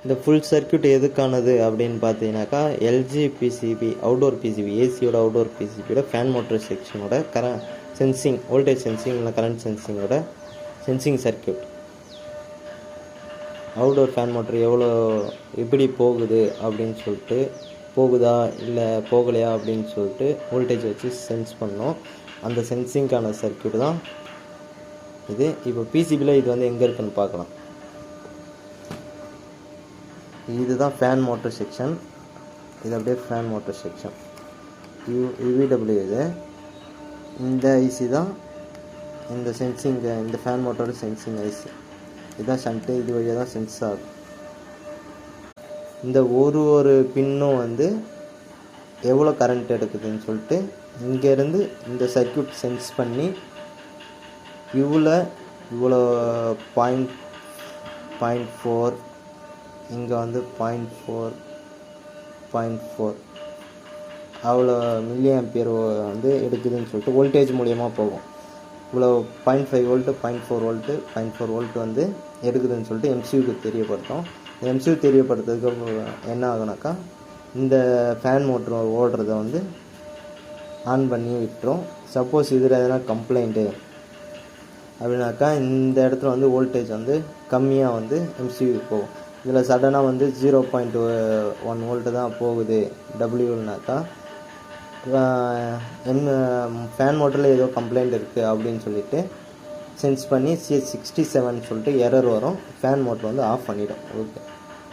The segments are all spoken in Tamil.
இந்த ஃபுல் சர்க்யூட் எதுக்கானது அப்படின்னு பார்த்தீங்கன்னாக்கா எல்ஜி பிசிபி அவுடோர் பிசிபி ஏசியோட அவுடோர் பிசிபியோட ஃபேன் மோட்டர் செக்ஷனோட சென்சிங் வோல்டேஜ் சென்சிங் இல்லை கரண்ட் சென்சிங்கோட sensing circuit. Outdoor fan motor எப்படி போகுது அப்படின்னு சொல்லிட்டு, போகுதா இல்லை போகலையா அப்படின்னு சொல்லிட்டு வோல்டேஜ் வச்சு சென்ஸ் பண்ணோம். அந்த சென்சிங்கான சர்க்யூட் தான் இது. இப்போ பிசிபியில் இது வந்து எங்கே இருக்குன்னு பார்க்கலாம். இதுதான் ஃபேன் மோட்டர் செக்ஷன். இது அப்படியே ஃபேன் மோட்டர் செக்ஷன் யூவிடபிள்யூ. இது இந்த ஐசி தான் இந்த சென்சிங், இந்த ஃபேன் மோட்டரோட சென்சிங் ஐசி. இதுதான் ஷண்ட்டு, இது வழியாக தான் சென்ஸ் ஆகும். இந்த ஒரு பின்னும் வந்து எவ்வளோ கரண்ட் எடுக்குதுன்னு சொல்லிட்டு இங்கேருந்து இந்த சர்க்யூட் சென்ஸ் பண்ணி இவ்வளோ 0.4 இங்கே வந்து 0.4 அவ்வளோ மில்லி ஆம்பியர் வந்து எடுக்குதுன்னு சொல்லிட்டு வோல்டேஜ் மூலியமாக போகும். இவ்வளோ 0.5 வோல்ட்டு 0.4 வோல்ட் வந்து எடுக்குதுன்னு சொல்லிட்டு எம்சியூக்கு தெரியப்படுத்தும். எம்சியூ தெரியப்படுத்துறதுக்கு என்ன ஆகுனாக்கா இந்த ஃபேன் மோட்டர் ஓடுறத வந்து ஆன் பண்ணி விட்டுரும். சப்போஸ் இதில் எதனா கம்ப்ளைண்ட்டு அப்படின்னாக்கா இந்த இடத்துல வந்து வோல்டேஜ் வந்து கம்மியாக வந்து எம்சியூக்கு போகும். இதில் சடனாக வந்து 0.1 வோல்ட்டு தான் போகுது டபிள்யூனாக்கா ஃபேன் மோட்டரில் ஏதோ கம்ப்ளைண்ட் இருக்குது அப்படின்னு சொல்லிட்டு சென்ஸ் பண்ணி CS67 சொல்லிட்டு எரர் வரும். ஃபேன் மோட்டர் வந்து ஆஃப் பண்ணிவிடும். ஓகே,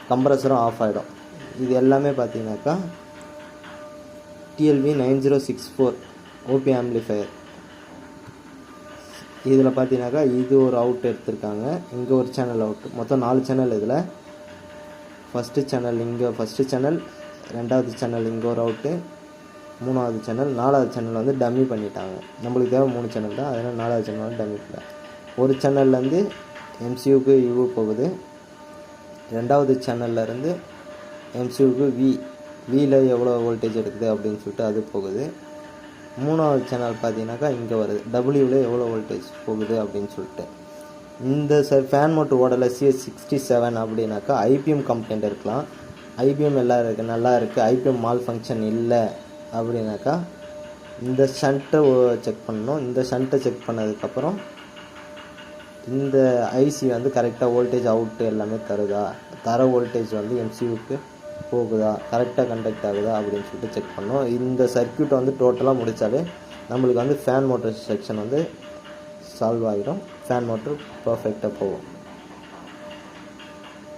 கம்ப்ரஸரும் ஆஃப் ஆகிடும். இது எல்லாமே பார்த்தீங்கன்னாக்கா TLV 9064 ஓபி ஆம்ப்ளிஃபையர். இதில் பார்த்தீங்கன்னாக்கா இது ஒரு அவுட் எடுத்திருக்காங்க, இங்கே ஒரு சேனல் அவுட், மொத்தம் 4 சேனல். இதில் ஃபஸ்ட்டு சேனல் இங்கே, ஃபஸ்ட்டு சேனல், ரெண்டாவது சேனல் இங்கே ஒரு அவுட்டு, மூணாவது சேனல், நாலாவது சேனல் வந்து டம்மி பண்ணிட்டாங்க. நம்மளுக்கு தேவை 3 சேனல் தான், அதனால் 4வது சேனல் வந்து டம்மி பண்ண. ஒரு சேனல்லேருந்து எம்சியூக்கு யூ போகுது, ரெண்டாவது சேனல்லேருந்து எம்சியூக்கு வியில் எவ்வளோ வோல்டேஜ் எடுக்குது அப்படின்னு சொல்லிட்டு அது போகுது. மூணாவது சேனல் பார்த்தீங்கன்னாக்கா இங்கே வருது, டபிள்யூவில் எவ்வளோ வோல்டேஜ் போகுது அப்படின்னு சொல்லிட்டு. இந்த ஃபேன் மோட்டர் ஓடலை CS67 அப்படின்னாக்கா ஐபிஎம் கம்ப்ளைண்ட் இருக்கலாம். ஐபிஎம் எல்லாம் இருக்குது, நல்லா இருக்குது, ஐபிஎம் மால் ஃபங்க்ஷன் இல்லை அப்படின்னாக்கா இந்த ஷண்ட்டை செக் பண்ணணும். இந்த ஷண்ட்டை செக் பண்ணதுக்கப்புறம் இந்த ஐசி வந்து கரெக்டாக வோல்டேஜ் அவுட்டு எல்லாமே தர வோல்டேஜ் வந்து எம்சியூக்கு போகுதா, கரெக்டாக கண்டக்ட் ஆகுதா அப்படின்னு சொல்லிட்டு செக் பண்ணோம். இந்த சர்க்யூட் வந்து டோட்டலாக முடித்தாலே நம்மளுக்கு வந்து ஃபேன் மோட்டர் செக்ஷன் வந்து சால்வ் ஆகிடும். ஃபேன் மோட்டர் பர்ஃபெக்டாக போகும்.